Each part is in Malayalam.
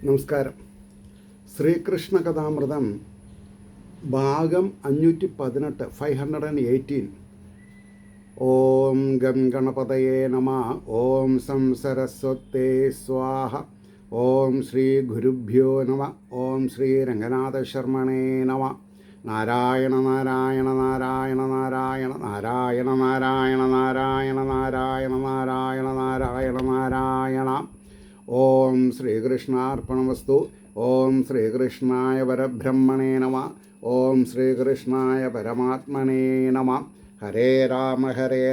നമസ്കാരം. ശ്രീകൃഷ്ണ കഥാമൃതം ഭാഗം 518 518. ഓം ഗം ഗണപതയേ നമ. ഓം സം സരസ്വതേ സ്വാഹ. ഓം ശ്രീ ഗുരുഭ്യോ നമ. ഓം ശ്രീ രംഗനാഥ ശർമ്മണേ നമ. നാരായണ നാരായണ നാരായണ നാരായണ നാരായണ നാരായണ നാരായണ നാരായണ നാരായണ നാരായണ നാരായണ. ഓം ശ്രീകൃഷ്ണാർപ്പണമസ്തു. ഓം ശ്രീകൃഷ്ണായ പരബ്രഹ്മണേ നമ. ഓം ശ്രീകൃഷ്ണായ പരമാത്മനേ നമ. ഹരേ രാമ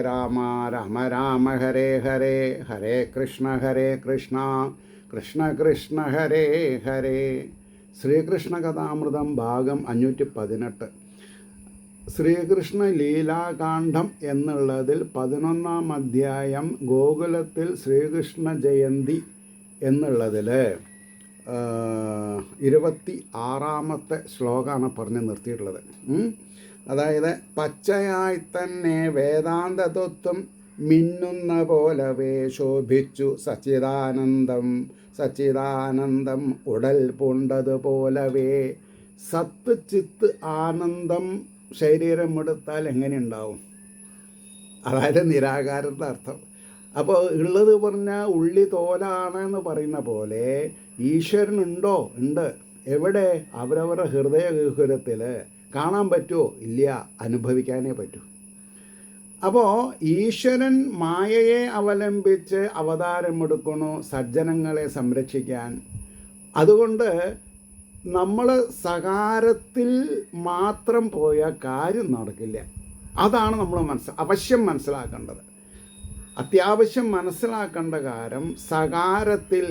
രാമ രാമ ഹരേ ഹരേ, ഹരേ കൃഷ്ണ കൃഷ്ണ കൃഷ്ണ ഹരേ ഹരേ. ശ്രീകൃഷ്ണ കഥാമൃതം ഭാഗം 518. ശ്രീകൃഷ്ണ ലീലാകാന്ഡം എന്നുള്ളതിൽ 11-ാം അധ്യായം ഗോകുലത്തിൽ ശ്രീകൃഷ്ണ ജയന്തി എന്നുള്ളതിൽ 26-ാമത്തെ ശ്ലോകമാണ് പറഞ്ഞ് നിർത്തിയിട്ടുള്ളത്. അതായത് പച്ചയായി തന്നെ വേദാന്ത തത്വം മിന്നുന്ന പോലവേ ശോഭിച്ചു സച്ചിദാനന്ദം സച്ചിദാനന്ദം ഉടൽ പൂണ്ടതുപോലവേ. സത്ത് ചിത്ത് ആനന്ദം ശരീരം എടുത്താൽ എങ്ങനെയുണ്ടാവും? അതായത് നിരാകാരത്തെ അർത്ഥം. അപ്പോൾ ഉള്ളത് പറഞ്ഞാൽ ഉള്ളി തോലാണെന്ന് പറയുന്ന പോലെ ഈശ്വരനുണ്ടോ? ഉണ്ട്. എവിടെ? അവരവരുടെ ഹൃദയഗഹ്വരത്തിൽ. കാണാൻ പറ്റുമോ? ഇല്ല, അനുഭവിക്കാനേ പറ്റൂ. അപ്പോൾ ഈശ്വരൻ മായയെ അവലംബിച്ച് അവതാരമെടുക്കണു സജ്ജനങ്ങളെ സംരക്ഷിക്കാൻ. അതുകൊണ്ട് നമ്മൾ സകാരത്തിൽ മാത്രം പോയ കാര്യം നടക്കില്ല. അതാണ് നമ്മൾ അവശ്യം മനസ്സിലാക്കേണ്ടത്. അത്യാവശ്യം മനസ്സിലാക്കേണ്ട കാര്യം സകാരത്തിൽ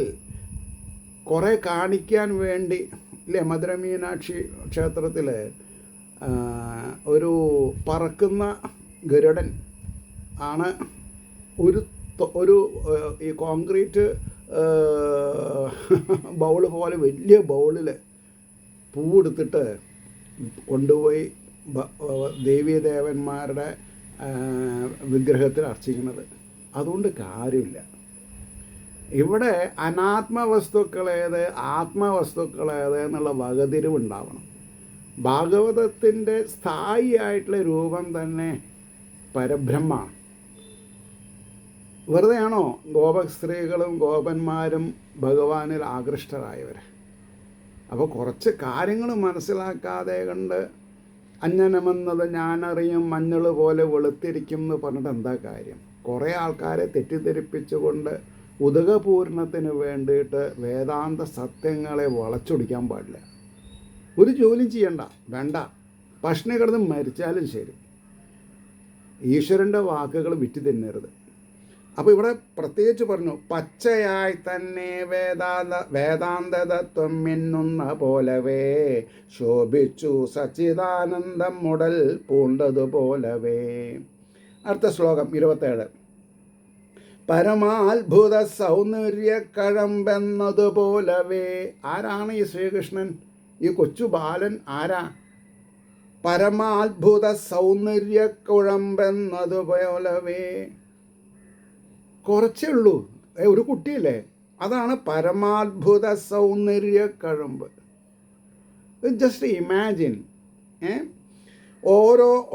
കുറേ കാണിക്കാൻ വേണ്ടി ഇല്ലേ. മധുര മീനാക്ഷി ക്ഷേത്രത്തിൽ ഒരു പറക്കുന്ന ഗരുഡൻ ആണ് ഒരു ഈ കോൺക്രീറ്റ് ബൗള് പോലെ വലിയ ബൗളിൽ പൂവെടുത്തിട്ട് കൊണ്ടുപോയി ദേവീദേവന്മാരുടെ വിഗ്രഹത്തിൽ അർച്ചിക്കുന്നത്. അതുകൊണ്ട് കാര്യമില്ല. ഇവിടെ അനാത്മവസ്തുക്കളേത് ആത്മവസ്തുക്കളേത് എന്നുള്ള വകതിരിവുണ്ടാവണം. ഭാഗവതത്തിൻ്റെ സ്ഥായിയായിട്ടുള്ള രൂപം തന്നെ പരബ്രഹ്മമാണ്. വെറുതെയാണോ ഗോപസ്ത്രീകളും ഗോപന്മാരും ഭഗവാനിൽ ആകൃഷ്ടരായവർ? അപ്പോൾ കുറച്ച് കാര്യങ്ങൾ മനസ്സിലാക്കാതെ കണ്ട് അഞ്ജനമെന്നത് ഞാനറിയും മഞ്ഞൾ പോലെ വെളുത്തിരിക്കും എന്ന് പറഞ്ഞിട്ട് എന്താ കാര്യം? കുറേ ആൾക്കാരെ തെറ്റിദ്ധരിപ്പിച്ചുകൊണ്ട് ഉദകപൂർണത്തിന് വേണ്ടിയിട്ട് വേദാന്ത സത്യങ്ങളെ വളച്ചൊടിക്കാൻ പാടില്ല. ഒരു ജോലിയും ചെയ്യണ്ട, വേണ്ട. പഷ്ണി കിടന്ന് മരിച്ചാലും ശരി, ഈശ്വരൻ്റെ വാക്കുകൾ വിറ്റ് തിന്നരുത്. അപ്പോൾ ഇവിടെ പ്രത്യേകിച്ച് പറഞ്ഞു, പച്ചയായി തന്നെ വേദാന്ത തത്വം മിന്നുന്ന പോലവേ ശോഭിച്ചു സച്ചിദാനന്ദം ഉടൽ പൂണ്ടതുപോലവേ. അടുത്ത ശ്ലോകം 27. പരമാത്ഭുത സൗന്ദര്യ കഴമ്പെന്നതുപോലവേ. ആരാണ് ഈ ശ്രീകൃഷ്ണൻ? ഈ കൊച്ചു ബാലൻ ആരാ? പരമാത്ഭുത സൗന്ദര്യ കുഴമ്പെന്നതുപോലവേ. കുറച്ചേ ഉള്ളൂ, ഒരു കുട്ടിയല്ലേ. അതാണ് പരമാത്ഭുത സൗന്ദര്യ കഴമ്പ്. Just imagine.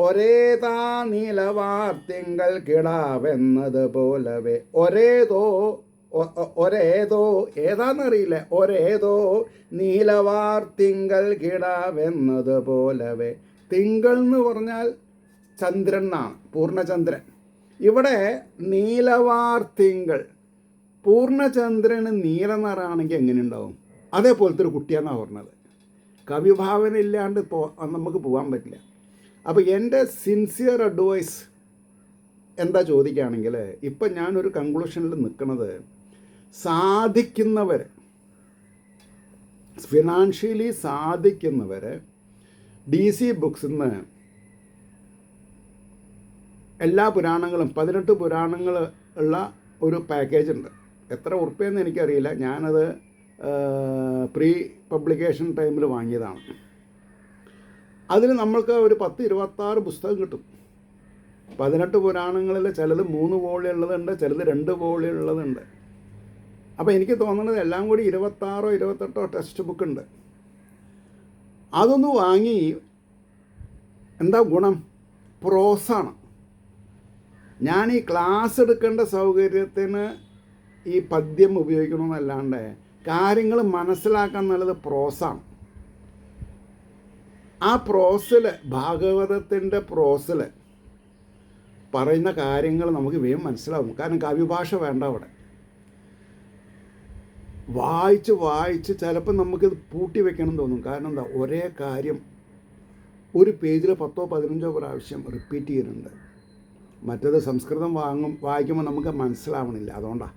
ഒരേതാ നീലവാർ തിങ്കൾ കിടാവെന്നത് പോലവേ. ഒരേതോ ഏതാന്നറിയില്ല. ഒരേതോ നീലവാർ തിങ്കൾ കിടാവെന്നത് പോലവേ. തിങ്കൾ എന്ന് പറഞ്ഞാൽ ചന്ദ്രൻ എന്നാണ്, പൂർണ്ണചന്ദ്രൻ. ഇവിടെ നീലവാർ തിങ്കൾ. പൂർണ്ണചന്ദ്രന് നീല നിറമാണെങ്കിൽ എങ്ങനെ ഉണ്ടാവും? അതേപോലത്തെ ഒരു കുട്ടിയാണെന്നാണ് പറഞ്ഞത്. കവിഭാവന ഇല്ലാണ്ട് നമുക്ക് പോകാൻ പറ്റില്ല. അപ്പോൾ എൻ്റെ സിൻസിയർ അഡ്വൈസ് എന്താ ചോദിക്കുകയാണെങ്കിൽ, ഇപ്പം ഞാനൊരു കൺക്ലൂഷനിൽ നിൽക്കുന്നത്, സാധിക്കുന്നവർ, ഫിനാൻഷ്യലി സാധിക്കുന്നവർ DC ബുക്സിൽ നിന്ന് എല്ലാ പുരാണങ്ങളും 18 പുരാണങ്ങൾ ഉള്ള ഒരു പാക്കേജ് ഉണ്ട്. എത്ര ഉറുപ്പ്യെന്ന് എനിക്കറിയില്ല. ഞാനത് പ്രീ പബ്ലിക്കേഷൻ ടൈമിൽ വാങ്ങിയതാണ്. അതിൽ നമ്മൾക്ക് ഒരു 10-26 പുസ്തകം കിട്ടും. 18 പുരാണങ്ങളിൽ ചിലത് 3 വോളിയുള്ളതുണ്ട്, ചിലത് 2 വോളിയുള്ളതുണ്ട്. അപ്പോൾ എനിക്ക് തോന്നുന്നത് എല്ലാം കൂടി 26 28 ടെക്സ്റ്റ് ബുക്ക് ഉണ്ട്. അതൊന്ന് വാങ്ങി എന്താ ഗുണം? പ്രോസാണ്. ഞാൻ ഈ ക്ലാസ് എടുക്കേണ്ട സൗകര്യത്തിന് ഈ പദ്യം ഉപയോഗിക്കണമെന്നല്ലാണ്ട് കാര്യങ്ങൾ മനസ്സിലാക്കാൻ നല്ലത് പ്രോസാണ്. ആ പ്രോസിൽ, ഭാഗവതത്തിൻ്റെ പ്രോസിൽ പറയുന്ന കാര്യങ്ങൾ നമുക്ക് വേഗം മനസ്സിലാവും. കാരണം കവിഭാഷ വേണ്ട അവിടെ. വായിച്ച് ചിലപ്പോൾ നമുക്കിത് പൂട്ടി വെക്കണം തോന്നും. കാരണം എന്താ, ഒരേ കാര്യം ഒരു പേജിൽ 10 15 പ്രാവശ്യം റിപ്പീറ്റ് ചെയ്യുന്നുണ്ട്. മറ്റേത് സംസ്കൃതം വായിക്കുമ്പോൾ നമുക്ക് മനസ്സിലാവണില്ല. അതുകൊണ്ടാണ്.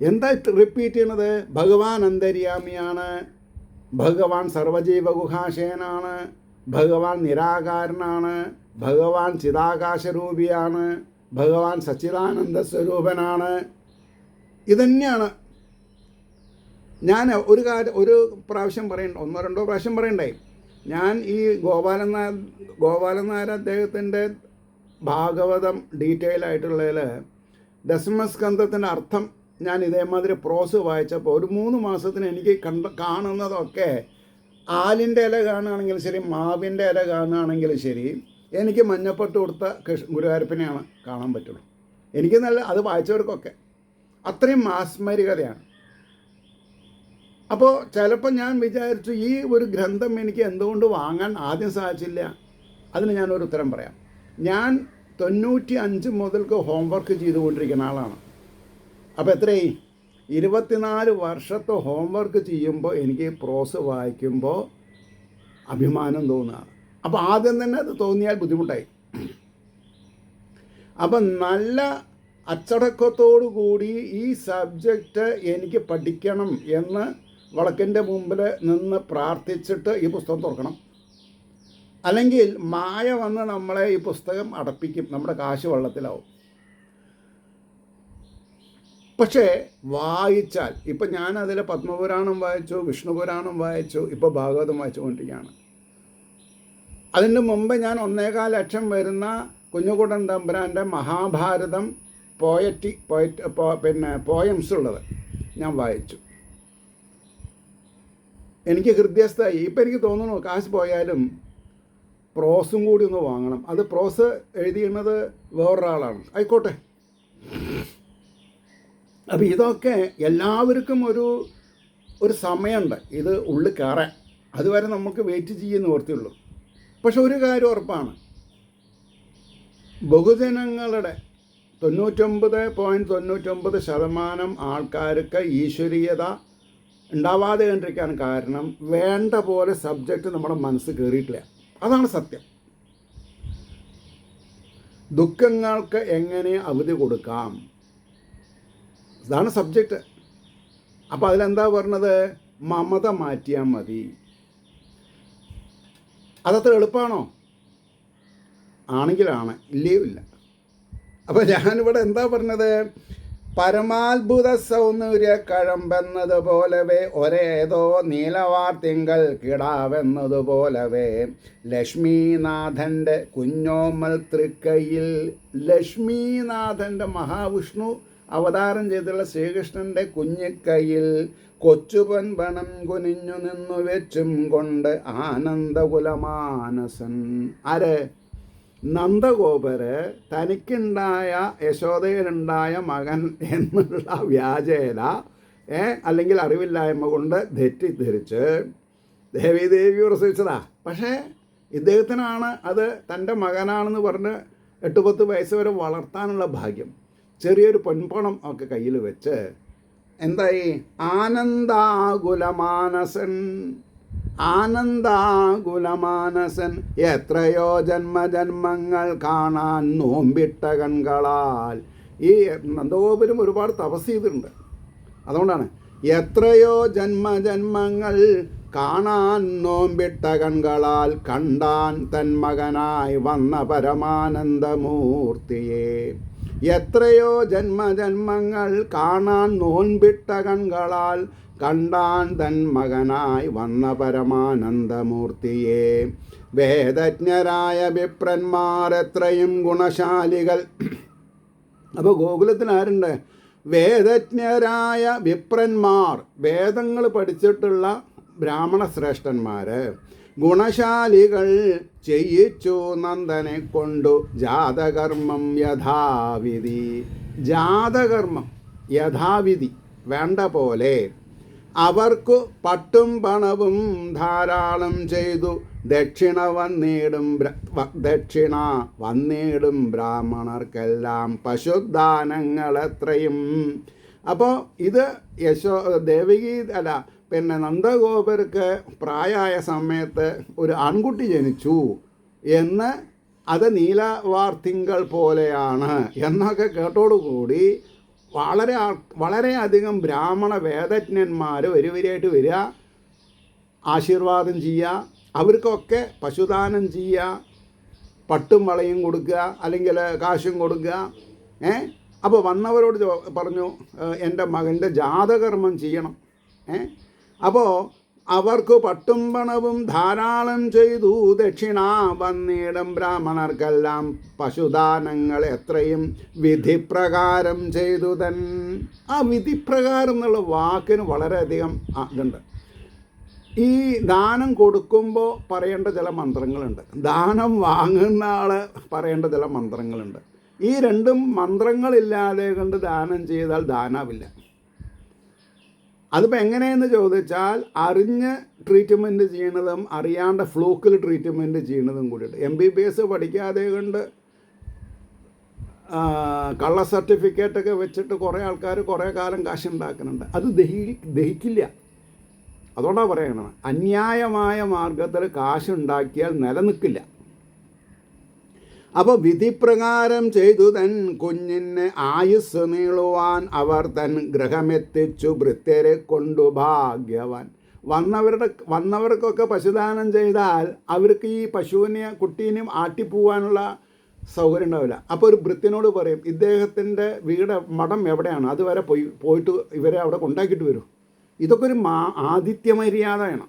എന്താ റിപ്പീറ്റ് ചെയ്യണത്? ഭഗവാൻ അന്തര്യാമിയാണ്, ഭഗവാൻ സർവജീവഗുഹാശയനാണ്, ഭഗവാൻ നിരാകാരനാണ്, ഭഗവാൻ ചിദാകാശരൂപിയാണ്, ഭഗവാൻ സച്ചിദാനന്ദ സ്വരൂപനാണ്. ഇതന്നെയാണ്. ഞാൻ ഒരു പ്രാവശ്യം പറയണ്ട, 1 2 പ്രാവശ്യം പറയണ്ടേ. ഞാൻ ഈ ഗോപാലൻ നായർ അദ്ദേഹത്തിൻ്റെ ഭാഗവതം ഡീറ്റെയിൽ ആയിട്ടുള്ളതിൽ ദശമസ്കന്ധത്തിൻ്റെ അർത്ഥം ഞാൻ ഇതേമാതിരി പ്രോസ് വായിച്ചപ്പോൾ ഒരു 3 മാസത്തിന് എനിക്ക് കാണുന്നതൊക്കെ ആലിൻ്റെ ഇല കാണുകയാണെങ്കിലും ശരി, മാവിൻ്റെ ഇല കാണുകയാണെങ്കിലും ശരി, എനിക്ക് മഞ്ഞപ്പട്ട് കൊടുത്ത ഗുരുവായൂരപ്പനെയാണ് കാണാൻ പറ്റുള്ളൂ. എനിക്ക് അത് വായിച്ചവർക്കൊക്കെ അത്രയും മാസ്മരികതയാണ്. അപ്പോൾ ചിലപ്പോൾ ഞാൻ വിചാരിച്ചു ഈ ഒരു ഗ്രന്ഥം എനിക്ക് എന്തുകൊണ്ട് വാങ്ങാൻ ആദ്യം സാധിച്ചില്ല. അതിന് ഞാനൊരു ഉത്തരം പറയാം. ഞാൻ 95 മുതൽക്ക് ഹോംവർക്ക് ചെയ്തുകൊണ്ടിരിക്കുന്ന ആളാണ്. അപ്പോൾ എത്രയായി? 24 വർഷത്തെ ഹോംവർക്ക് ചെയ്യുമ്പോൾ എനിക്ക് പ്രോസ് വായിക്കുമ്പോൾ അഭിമാനം തോന്നുകയാണ്. അപ്പോൾ ആദ്യം തന്നെ അത് തോന്നിയാൽ ബുദ്ധിമുട്ടായി. അപ്പം നല്ല അച്ചടക്കത്തോടു കൂടി ഈ സബ്ജക്റ്റ് എനിക്ക് പഠിക്കണം എന്ന് വിളക്കിൻ്റെ മുമ്പിൽ നിന്ന് പ്രാർത്ഥിച്ചിട്ട് ഈ പുസ്തകം തുറക്കണം. അല്ലെങ്കിൽ മായ വന്ന് നമ്മളെ ഈ പുസ്തകം അടപ്പിക്കും, നമ്മുടെ കാശ് വെള്ളത്തിലാവും. പക്ഷേ വായിച്ചാൽ, ഇപ്പം ഞാനതിൽ പത്മപുരാണം വായിച്ചു, വിഷ്ണുപുരാണം വായിച്ചു, ഇപ്പോൾ ഭാഗവതം വായിച്ചുകൊണ്ടിരിക്കുകയാണ്. അതിന് മുമ്പ് ഞാൻ 1.25 ലക്ഷം വരുന്ന കുഞ്ഞുകുട്ടൻ തമ്പുരാൻ്റെ മഹാഭാരതം പോയംസ് ഉള്ളത് ഞാൻ വായിച്ചു. എനിക്ക് ഹൃദയസ്ഥായി. ഇപ്പം എനിക്ക് തോന്നുന്നു കാശ് പോയാലും പ്രോസും കൂടി ഒന്ന് വാങ്ങണം. അത് പ്രോസ് എഴുതിയിരുന്നത് വേറൊരാളാണ്, ആയിക്കോട്ടെ. അപ്പോൾ ഇതൊക്കെ എല്ലാവർക്കും ഒരു സമയമുണ്ട് ഇത് ഉള്ളിൽ കയറാൻ. അതുവരെ നമുക്ക് വെയിറ്റ് ചെയ്യുന്ന ഓർത്തുള്ളൂ. പക്ഷെ ഒരു കാര്യം ഉറപ്പാണ്, ബഹുജനങ്ങളുടെ 99.99% ആൾക്കാർക്ക് ഈശ്വരീയത ഉണ്ടാവാതെ കണ്ടിരിക്കാൻ കാരണം വേണ്ട പോലെ സബ്ജക്റ്റ് നമ്മുടെ മനസ്സ് കയറിയിട്ടില്ല. അതാണ് സത്യം. ദുഃഖങ്ങൾക്ക് എങ്ങനെ അവധി കൊടുക്കാം, ഇതാണ് സബ്ജക്റ്റ്. അപ്പോൾ അതിലെന്താ പറഞ്ഞത്? മമത മാറ്റിയാൽ മതി. അതത്ര എളുപ്പമാണോ? ആണെങ്കിലാണ്, ഇല്ലയോ ഇല്ല. അപ്പോൾ ഞാനിവിടെ എന്താ പറഞ്ഞത്? പരമാത്ഭുത സൗന്ദര്യ കഴമ്പെന്നതുപോലവേ ഒരേതോ നീലവാർത്തിങ്കൾ കിടാവെന്നതുപോലവേ ലക്ഷ്മീനാഥൻ്റെ കുഞ്ഞോമൽ തൃക്കൈയിൽ, ലക്ഷ്മീനാഥൻ്റെ മഹാവിഷ്ണു അവതാരം ചെയ്തുള്ള ശ്രീകൃഷ്ണൻ്റെ കുഞ്ഞിക്കൈയിൽ കൊച്ചുപൊൻപണം കുനിഞ്ഞു നിന്നു വെച്ചും കൊണ്ട് ആനന്ദകുലമാനസൻ. ആര്? നന്ദഗോപര് തനിക്കുണ്ടായ യശോദയിലുണ്ടായ മകൻ എന്നുള്ള വ്യാജേന അല്ലെങ്കിൽ അറിവില്ലായ്മ കൊണ്ട് തെറ്റിദ്ധരിച്ച് ദേവി പ്രസവിച്ചതാ. പക്ഷേ ഇദ്ദേഹത്തിനാണ് അത് തൻ്റെ മകനാണെന്ന് പറഞ്ഞ് 8-10 വയസ്സ് വരെ വളർത്താനുള്ള ഭാഗ്യം. ചെറിയൊരു പൊൻപണം ഒക്കെ കയ്യിൽ വെച്ച് എന്തായി? ആനന്ദാകുലമാനസൻ. ആനന്ദാകുലമാനസൻ എത്രയോ ജന്മജന്മങ്ങൾ കാണാൻ നോമ്പിട്ട കൺകളാൽ. ഈ നന്ദഗോപുരം ഒരുപാട് തപസ് ചെയ്തിട്ടുണ്ട്. അതുകൊണ്ടാണ് എത്രയോ ജന്മജന്മങ്ങൾ കാണാൻ നോമ്പിട്ട കൺകളാൽ കണ്ടാൻ തൻ മകനായി വന്ന പരമാനന്ദമൂർത്തിയെ. എത്രയോ ജന്മജന്മങ്ങൾ കാണാൻ നോൻപിട്ട കൺകളാൽ കണ്ടാൻ തൻ മകനായി വന്ന പരമാനന്ദമൂർത്തിയെ. വേദജ്ഞരായ വിപ്രന്മാർ എത്രയും ഗുണശാലികൾ. അപ്പോൾ ഗോകുലത്തിൽ ആരുണ്ട്? വേദജ്ഞരായ വിപ്രന്മാർ, വേദങ്ങൾ പഠിച്ചിട്ടുള്ള ബ്രാഹ്മണ ശ്രേഷ്ഠന്മാർ, ഗുണശാലികൾ ചെയ്യിച്ചു നന്ദനെ കൊണ്ടു ജാതകർമ്മം യഥാവിധി. ജാതകർമ്മം യഥാവിധി വേണ്ട പോലെ അവർക്കു പട്ടും പണവും ധാരാളം ചെയ്തു ദക്ഷിണ വന്നിടും ബ്രാഹ്മണർക്കെല്ലാം പശുദാനങ്ങളെത്രയും. അപ്പോൾ ഇത് ദേവകി നന്ദഗോപർക്ക് പ്രായമായ സമയത്ത് ഒരു ആൺകുട്ടി ജനിച്ചു എന്ന്, അത് നീലവാർത്തിങ്കൾ പോലെയാണ് എന്നൊക്കെ കേട്ടോടുകൂടി വളരെയധികം ബ്രാഹ്മണ വേദജ്ഞന്മാർ വരിവരിയായിട്ട് വരിക, ആശീർവാദം ചെയ്യുക, അവർക്കൊക്കെ പശുദാനം ചെയ്യുക, പട്ടും വളയും കൊടുക്കുക, അല്ലെങ്കിൽ കാശും കൊടുക്കുക. അപ്പോൾ വന്നവരോട് പറഞ്ഞു, എൻ്റെ മകൻ്റെ ജാതകർമ്മം ചെയ്യണം. അപ്പോൾ അവർക്ക് പട്ടും പണവും ധാരാളം ചെയ്തു ദക്ഷിണ വന്നിടും ബ്രാഹ്മണർക്കെല്ലാം പശുദാനങ്ങൾ എത്രയും വിധിപ്രകാരം ചെയ്തു തൻ. ആ വിധിപ്രകാരം എന്നുള്ള വാക്കിന് വളരെയധികം ഇതുണ്ട്. ഈ ദാനം കൊടുക്കുമ്പോൾ പറയേണ്ട ചില മന്ത്രങ്ങളുണ്ട്, ദാനം വാങ്ങുന്ന ആൾ പറയേണ്ട ചില മന്ത്രങ്ങളുണ്ട്. ഈ രണ്ടും മന്ത്രങ്ങളില്ലാതെ കൊണ്ട് ദാനം ചെയ്താൽ ദാനാവില്ല. അതിപ്പോൾ എങ്ങനെയെന്ന് ചോദിച്ചാൽ, അറിഞ്ഞ് ട്രീറ്റ്മെൻറ്റ് ചെയ്യണതും അറിയാണ്ട് ഫ്ലൂക്കിൽ ട്രീറ്റ്മെൻറ്റ് ചെയ്യണതും കൂടിയിട്ട്. MBBS പഠിക്കാതെ കൊണ്ട് കള്ള സർട്ടിഫിക്കറ്റൊക്കെ വെച്ചിട്ട് കുറേ ആൾക്കാർ കുറേ കാലം കാശുണ്ടാക്കുന്നുണ്ട്. അത് ദഹിക്കില്ല. അതുകൊണ്ടാണ് പറയണത്, അന്യായമായ മാർഗത്തിൽ കാശുണ്ടാക്കിയാൽ നിലനിൽക്കില്ല. അപ്പോൾ വിധിപ്രകാരം ചെയ്തു തൻ കുഞ്ഞിന് ആയുസ് നീളുവാൻ അവർ തൻ ഗൃഹമെത്തിച്ചു ഭൃത്യരെ കൊണ്ടു ഭാഗ്യവാൻ. വന്നവർക്കൊക്കെ പശുദാനം ചെയ്താൽ അവർക്ക് ഈ പശുവിനെ കുട്ടീനെയും ആട്ടിപ്പോവാനുള്ള സൗകര്യം ഉണ്ടാവില്ല. അപ്പോൾ ഒരു ഭൃത്യനോട് പറയും, ഇദ്ദേഹത്തിൻ്റെ മഠം എവിടെയാണ്, അതുവരെ പോയിട്ട് ഇവരെ അവിടെ കൊണ്ടാക്കിയിട്ട് വരും. ഇതൊക്കെ ഒരു ആതിഥ്യ മര്യാദയാണ്.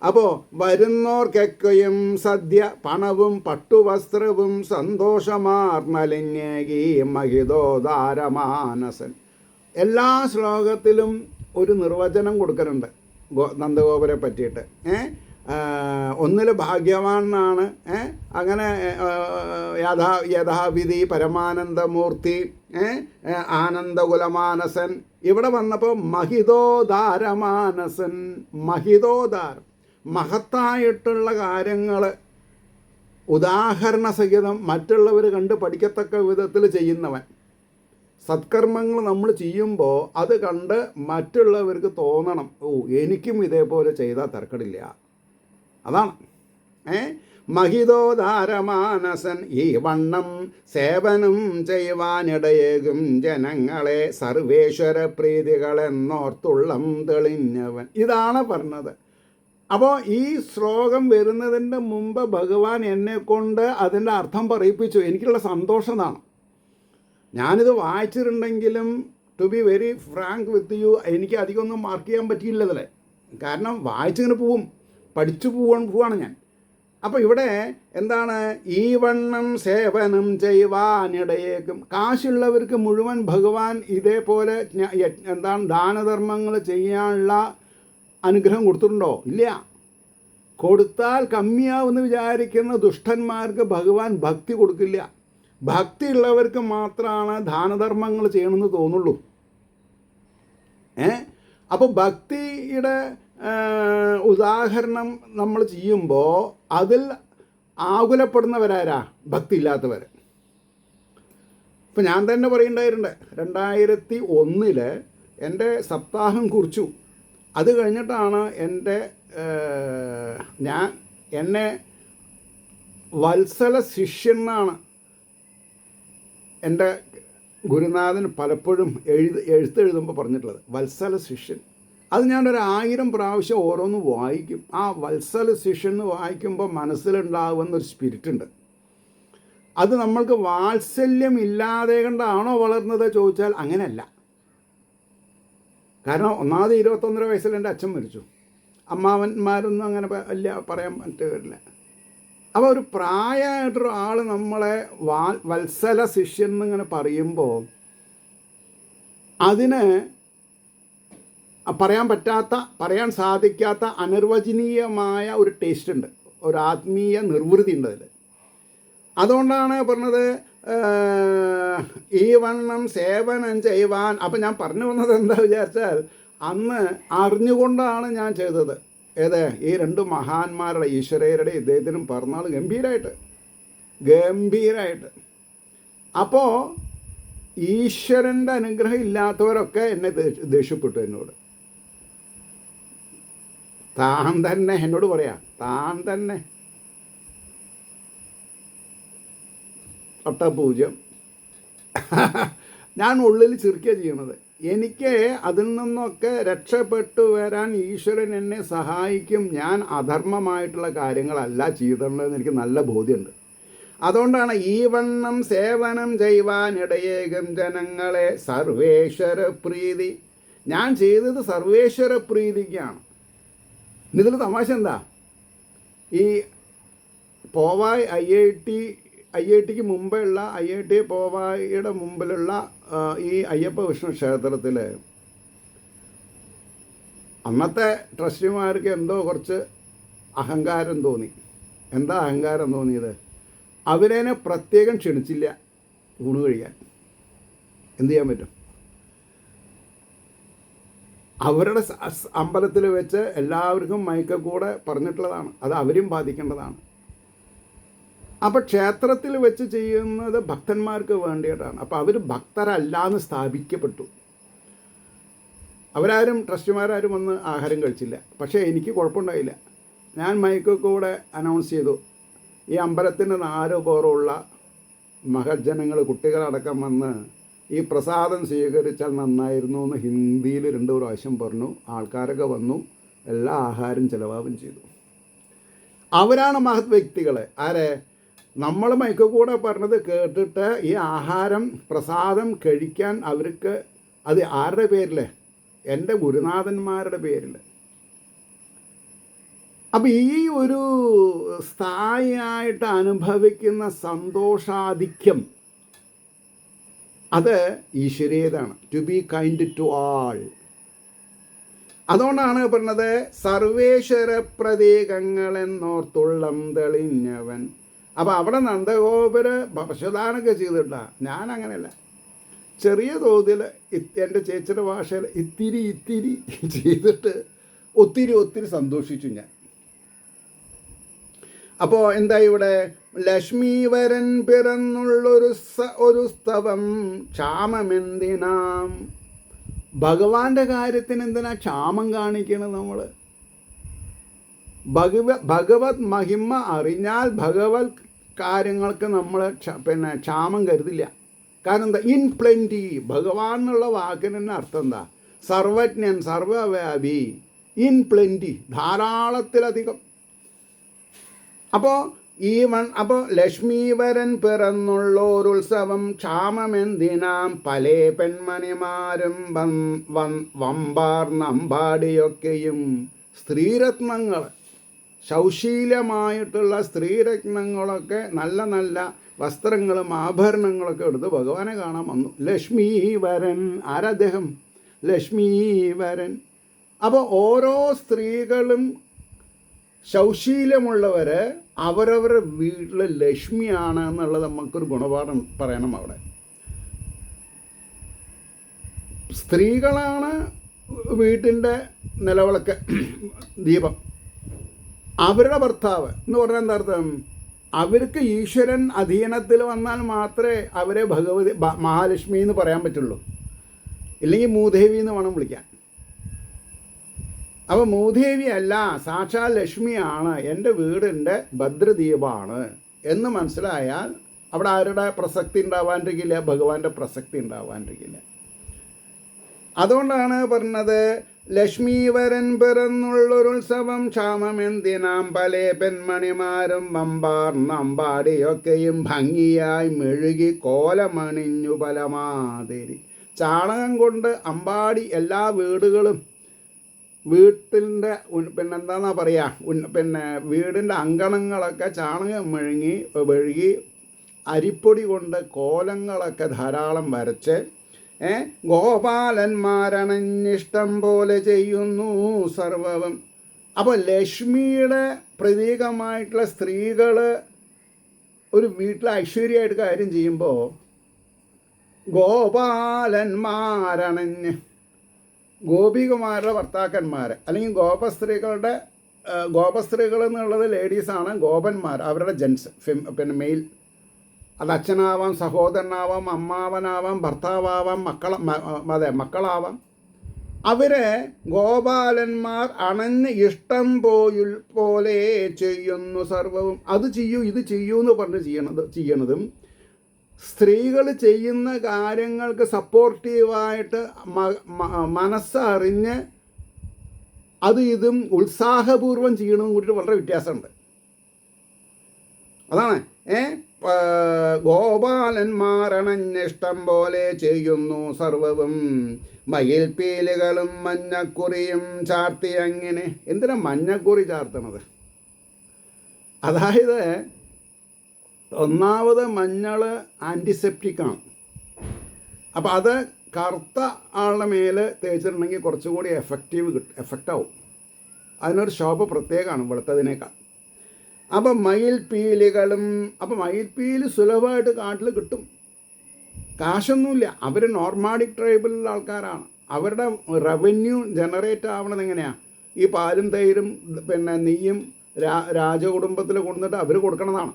അപ്പോൾ വരുന്നോർക്കൊക്കെയും സദ്യ പണവും പട്ടുവസ്ത്രവും സന്തോഷമാർന്നലിങ്ങേകി മഹിതോദാരമാനസൻ. എല്ലാ ശ്ലോകത്തിലും ഒരു നിർവചനം കൊടുക്കുന്നുണ്ട് നന്ദഗോപരെ പറ്റിയിട്ട്. ഒന്നിൽ ഭാഗ്യവാൻ എന്നാണ്, അങ്ങനെ യഥാവിധി പരമാനന്ദമൂർത്തി, ആനന്ദകുലമാനസൻ. ഇവിടെ വന്നപ്പോൾ മഹിതോദാരമാനസൻ, മഹിതോദാരം, മഹത്തായിട്ടുള്ള കാര്യങ്ങൾ ഉദാഹരണസഹിതം മറ്റുള്ളവർ കണ്ട് പഠിക്കത്തക്ക വിധത്തിൽ ചെയ്യുന്നവൻ. സത്കർമ്മങ്ങൾ നമ്മൾ ചെയ്യുമ്പോൾ അത് കണ്ട് മറ്റുള്ളവർക്ക് തോന്നണം, ഓ എനിക്കും ഇതേപോലെ ചെയ്താൽ തരക്കടില്ല. അതാണ് മഹിതോദാരമാനസൻ. ഈ വണ്ണം സേവനം ചെയ്യുവാനിടയേകും ജനങ്ങളെ സർവേശ്വര പ്രീതികളെന്നോർത്തുള്ളം തെളിഞ്ഞവൻ. ഇതാണ് പറഞ്ഞത്. അപ്പോൾ ഈ ശ്ലോകം വരുന്നതിൻ്റെ മുമ്പ് ഭഗവാൻ എന്നെക്കൊണ്ട് അതിൻ്റെ അർത്ഥം പറയിപ്പിച്ചു. എനിക്കുള്ള സന്തോഷം ഇതാണ്. ഞാനിത് വായിച്ചിട്ടുണ്ടെങ്കിലും to be very frank with you, എനിക്ക് അധികമൊന്നും മാർക്ക് ചെയ്യാൻ പറ്റിയില്ലതല്ലേ. കാരണം വായിച്ചിങ്ങനെ പഠിച്ചു പോവാണ് ഞാൻ. അപ്പോൾ ഇവിടെ എന്താണ്, ഈ വണ്ണം സേവനം ചെയ്യുവാനിടയേക്കും. കാശുള്ളവർക്ക് മുഴുവൻ ഭഗവാൻ ഇതേപോലെ ദാനധർമ്മങ്ങൾ ചെയ്യാനുള്ള അനുഗ്രഹം കൊടുത്തിട്ടുണ്ടോ? ഇല്ല. കൊടുത്താൽ കമ്മിയാവെന്ന് വിചാരിക്കുന്ന ദുഷ്ടന്മാർക്ക് ഭഗവാൻ ഭക്തി കൊടുക്കില്ല. ഭക്തി ഉള്ളവർക്ക് മാത്രമാണ് ദാനധർമ്മങ്ങൾ ചെയ്യണമെന്ന് തോന്നുള്ളൂ. അപ്പോൾ ഭക്തിയുടെ ഉദാഹരണം നമ്മൾ ചെയ്യുമ്പോൾ അതിൽ ആകുലപ്പെടുന്നവരാരാ? ഭക്തി ഇല്ലാത്തവർ. ഇപ്പം ഞാൻ തന്നെ പറയുണ്ടായിട്ടുണ്ട്, 2001 എൻ്റെ സപ്താഹം കുറിച്ചു. അത് കഴിഞ്ഞിട്ടാണ് എന്നെ വത്സല ശിഷ്യനാണ് എൻ്റെ ഗുരുനാഥൻ പലപ്പോഴും എഴുത്തെഴുതുമ്പോൾ പറഞ്ഞിട്ടുള്ളത്. വത്സല ശിഷ്യൻ. അത് ഞാനൊരു 1000 പ്രാവശ്യം ഓരോന്ന് വായിക്കും. ആ വത്സല ശിഷ്യൻ വായിക്കുമ്പോൾ മനസ്സിലുണ്ടാകുന്നൊരു സ്പിരിറ്റുണ്ട്. അത് നമ്മൾക്ക് വാത്സല്യം ഇല്ലാതെ കണ്ടാണോ വളർന്നത് ചോദിച്ചാൽ അങ്ങനെയല്ല. കാരണം ഒന്നാമത് 21 വയസ്സിൽ എൻ്റെ അച്ഛൻ മരിച്ചു. അമ്മാവന്മാരൊന്നും അങ്ങനെ വലിയ പറയാൻ പറ്റില്ല. അപ്പോൾ ഒരു പ്രായമായിട്ടൊരു ആൾ നമ്മളെ വത്സല ശിഷ്യൻ എന്നിങ്ങനെ പറയുമ്പോൾ അതിന് പറയാൻ സാധിക്കാത്ത അനിർവചനീയമായ ഒരു ടേസ്റ്റ് ഉണ്ട്, ഒരു ആത്മീയ നിർവൃതി ഉണ്ട് അതിൽ. അതുകൊണ്ടാണ് പറഞ്ഞത് ഈ വണ്ണം സേവനം ചെയ്യുവാൻ. അപ്പം ഞാൻ പറഞ്ഞു വന്നത് എന്താ വിചാരിച്ചാൽ, അന്ന് അറിഞ്ഞുകൊണ്ടാണ് ഞാൻ ചെയ്തത്. ഈ രണ്ട് മഹാന്മാരുടെ ഈശ്വരയുടെ ഇദ്ദേഹത്തിനും പിറന്നാൾ ഗംഭീരമായിട്ട്. അപ്പോൾ ഈശ്വരൻ്റെ അനുഗ്രഹം ഇല്ലാത്തവരൊക്കെ എന്നെ ദേഷ്യപ്പെട്ടു എന്നോട്. താൻ തന്നെ എന്നോട് പറയാം, താൻ തന്നെ ഒട്ടപൂജ്യം. ഞാൻ ഉള്ളിൽ ചിരിക്കുക ചെയ്യണത്. എനിക്ക് അതിൽ നിന്നൊക്കെ രക്ഷപ്പെട്ടു വരാൻ ഈശ്വരൻ എന്നെ സഹായിക്കും. ഞാൻ അധർമ്മമായിട്ടുള്ള കാര്യങ്ങളല്ല ചെയ്തിട്ടുള്ളതെന്ന് എനിക്ക് നല്ല ബോധ്യമുണ്ട്. അതുകൊണ്ടാണ് ഈ വണ്ണം സേവനം ചെയ്യുവാനിടയേകും ജനങ്ങളെ സർവേശ്വര പ്രീതി. ഞാൻ ചെയ്തത് സർവേശ്വര പ്രീതിക്കാണ്. ഇതിൽ തമാശ എന്താ, ഈ പോവായ് IIT മുമ്പുള്ള IIT പോവായുടെ മുമ്പിലുള്ള ഈ അയ്യപ്പ വിഷ്ണു ക്ഷേത്രത്തിൽ അന്നത്തെ ട്രസ്റ്റിമാർക്ക് എന്തോ കുറച്ച് അഹങ്കാരം തോന്നി. എന്താ അഹങ്കാരം തോന്നിയത്? അവരേനെ പ്രത്യേകം ക്ഷണിച്ചില്ല ഊണ് കഴിക്കാൻ. എന്തു ചെയ്യാൻ പറ്റും? അവരുടെ അമ്പലത്തിൽ വെച്ച് എല്ലാവർക്കും മൈക്ക് കൂടെ പറഞ്ഞിട്ടുള്ളതാണ്, അത് അവരും ബാധിക്കേണ്ടതാണ്. അപ്പോൾ ക്ഷേത്രത്തിൽ വെച്ച് ചെയ്യുന്നത് ഭക്തന്മാർക്ക് വേണ്ടിയിട്ടാണ്. അപ്പോൾ അവർ ഭക്തരല്ലാന്ന് സ്ഥാപിക്കപ്പെട്ടു. അവരാരും ട്രസ്റ്റിമാരാരും വന്ന് ആഹാരം കഴിച്ചില്ല. പക്ഷേ എനിക്ക് കുഴപ്പമുണ്ടായില്ല. ഞാൻ മൈക്ക് കൂടെ അനൗൺസ് ചെയ്തു, ഈ അമ്പലത്തിന് 4 പേരുള്ള മഹജനങ്ങൾ കുട്ടികളടക്കം വന്ന് ഈ പ്രസാദം സ്വീകരിച്ചാൽ നന്നായിരുന്നു എന്ന് ഹിന്ദിയിൽ 2 പ്രാവശ്യം പറഞ്ഞു. ആൾക്കാരൊക്കെ വന്നു, എല്ലാ ആഹാരം ചിലവാകും ചെയ്തു. അവരാണ് മഹത് വ്യക്തികൾ. ആരെ? നമ്മൾ മൈക്ക് കൂടെ പറഞ്ഞത് കേട്ടിട്ട് ഈ ആഹാരം പ്രസാദം കഴിക്കാൻ അവർക്ക്, അത് ആരുടെ പേരിൽ? എൻ്റെ ഗുരുനാഥന്മാരുടെ പേരിൽ. അപ്പം ഈ ഒരു സ്ഥായിയായിട്ട് അനുഭവിക്കുന്ന സന്തോഷാധിക്യം, അത് ഈശ്വരീയതാണ്. To be kind to all. അതുകൊണ്ടാണ് പറഞ്ഞത് സർവേശ്വര പ്രതീകങ്ങളെന്നോർത്തുള്ളം തെളിഞ്ഞവൻ. അപ്പോൾ അവിടെ നന്ദഗോപുര പശുദാനമൊക്കെ ചെയ്തിട്ടാ. ഞാൻ അങ്ങനെയല്ല, ചെറിയ തോതിൽ എൻ്റെ ചേച്ചിയുടെ ഭാഷയിൽ ഇത്തിരി ചെയ്തിട്ട് ഒത്തിരി സന്തോഷിച്ചു ഞാൻ. അപ്പോൾ എന്താ ഇവിടെ? ലക്ഷ്മീവരൻ പിറന്നുള്ളൊരു സ്തവം ക്ഷാമമെന്തിനാം. ഭഗവാന്റെ കാര്യത്തിന് എന്തിനാ ക്ഷാമം കാണിക്കണത് നമ്മൾ? ഭഗവത് മഹിമ അറിഞ്ഞാൽ ഭഗവത് കാര്യങ്ങൾക്ക് നമ്മൾ ക്ഷാമം കരുതില്ല. കാരണം എന്താ? In plenty. ഭഗവാൻ എന്നുള്ള വാക്കിന് തന്നെ അർത്ഥം എന്താ? സർവജ്ഞൻ, സർവവ്യാപി. ഇൻ പ്ലെൻറ്റി, ധാരാളത്തിലധികം. അപ്പോൾ ലക്ഷ്മീവരൻ പിറന്നുള്ളോരുത്സവം ക്ഷാമമെന്തിനാം. പലേ പെൺമണിമാരും വമ്പാർന്നമ്പാടിയൊക്കെയും സ്ത്രീരത്നങ്ങൾ, ശൗശീലമായിട്ടുള്ള സ്ത്രീരത്നങ്ങളൊക്കെ, നല്ല വസ്ത്രങ്ങളും ആഭരണങ്ങളൊക്കെ എടുത്ത് ഭഗവാനെ കാണാൻ വന്നു. ലക്ഷ്മീവരൻ. ആരദ്ദേഹം? ലക്ഷ്മീവരൻ. അപ്പോൾ ഓരോ സ്ത്രീകളും ശൗശീലമുള്ളവർ അവരവരുടെ വീട്ടിൽ ലക്ഷ്മിയാണ് എന്നുള്ളത് നമുക്കൊരു ഗുണപാഠം പറയണം. അവിടെ സ്ത്രീകളാണ് വീട്ടിൻ്റെ നിലവിളക്ക്, ദീപം. അവരുടെ ഭർത്താവ് എന്ന് പറഞ്ഞാൽ എന്താ അർത്ഥം? അവർക്ക് ഈശ്വരൻ അധീനത്തിൽ വന്നാൽ മാത്രമേ അവരെ ഭഗവതി മഹാലക്ഷ്മി എന്ന് പറയാൻ പറ്റുള്ളൂ. ഇല്ലെങ്കിൽ മൂദേവി എന്ന് വേണം വിളിക്കാൻ. അപ്പോൾ മൂദേവി അല്ല, സാക്ഷാൽ ലക്ഷ്മിയാണ്, എൻ്റെ വീടിൻ്റെ ഭദ്രദീപമാണ് എന്ന് മനസ്സിലായാൽ അവിടെ ആരുടെ പ്രസക്തി ഉണ്ടാവാണ്ടിരിക്കില്ല? ഭഗവാന്റെ പ്രസക്തി ഉണ്ടാവാണ്ടിരിക്കില്ല. അതുകൊണ്ടാണ് പറഞ്ഞത് ലക്ഷ്മീവരൻ പിറന്നുള്ളൊരുത്സവം ക്ഷാമമെന്തിനാം. പലേ പെൺമണിമാരും വമ്പാർന്നമ്പാടിയൊക്കെയും ഭംഗിയായി മെഴുകി കോലമണിഞ്ഞു പലമാതിരി. ചാണകം കൊണ്ട് അമ്പാടി എല്ലാ വീടുകളും, വീട്ടിൻ്റെ പിന്നെന്താന്നാ പറയുക, വീടിൻ്റെ അങ്കണങ്ങളൊക്കെ ചാണകം മെഴുകി അരിപ്പൊടി കൊണ്ട് കോലങ്ങളൊക്കെ ധാരാളം വരച്ച് ഗോപാലന്മാരണഞ്ഞിഷ്ടം പോലെ ചെയ്യുന്നു സർവവും. അപ്പോൾ ലക്ഷ്മിയുടെ പ്രതീകമായിട്ടുള്ള സ്ത്രീകൾ ഒരു വീട്ടിൽ ഐശ്വര്യമായിട്ട് കാര്യം ചെയ്യുമ്പോൾ ഗോപാലന്മാരണഞ്ഞ് ഗോപികുമാരുടെ ഭർത്താക്കന്മാർ അല്ലെങ്കിൽ ഗോപസ്ത്രീകൾ എന്നുള്ളത് ലേഡീസാണ്, ഗോപന്മാർ അവരുടെ ജെൻസ് പിന്നെ മെയിൽ. അത് അച്ഛനാവാം, സഹോദരനാവാം, അമ്മാവനാവാം, ഭർത്താവാം, മക്കളാവാം. അവരെ ഗോപാലന്മാർ അണഞ്ഞ് ഇഷ്ടം പോലെ ചെയ്യുന്നു സർവവും. അത് ചെയ്യൂ ഇത് ചെയ്യൂ എന്ന് പറഞ്ഞ് ചെയ്യണതും സ്ത്രീകൾ ചെയ്യുന്ന കാര്യങ്ങൾക്ക് സപ്പോർട്ടീവായിട്ട് മനസ്സറിഞ്ഞ് അത് ഇതും ഉത്സാഹപൂർവ്വം ചെയ്യണമെന്ന് കൂട്ടിയിട്ട് വളരെ വ്യത്യാസമുണ്ട്. അതാണ് ഗോപാലന്മാരണഞ്ഞിഷ്ടം പോലെ ചെയ്യുന്നു സർവവും. മയിൽപ്പീലുകളും മഞ്ഞക്കുറിയും ചാർത്തി അങ്ങനെ. എന്തിനാ മഞ്ഞക്കുറി ചാർത്തണത്? അതായത് ഒന്നാമത് മഞ്ഞൾ ആൻറ്റിസെപ്റ്റിക്കാണ്. അപ്പോൾ അത് കറുത്ത ആളുടെ മേൽ തേച്ചിട്ടുണ്ടെങ്കിൽ കുറച്ചുകൂടി എഫക്റ്റാവും. അതിനൊരു ശോഭ പ്രത്യേകമാണ് വെളുത്തതിനേക്കാൾ. അപ്പം മയിൽപ്പീല് സുലഭമായിട്ട് കാട്ടിൽ കിട്ടും, കാശൊന്നുമില്ല. അവർ നോർമാഡിക് ട്രൈബിലുള്ള ആൾക്കാരാണ്. അവരുടെ റവന്യൂ ജനറേറ്റ് ആവണത് എങ്ങനെയാണ്? ഈ പാലും തൈരും പിന്നെ നെയ്യും രാജകുടുംബത്തിൽ കൊണ്ടുവന്നിട്ട് അവർ കൊടുക്കണതാണ്.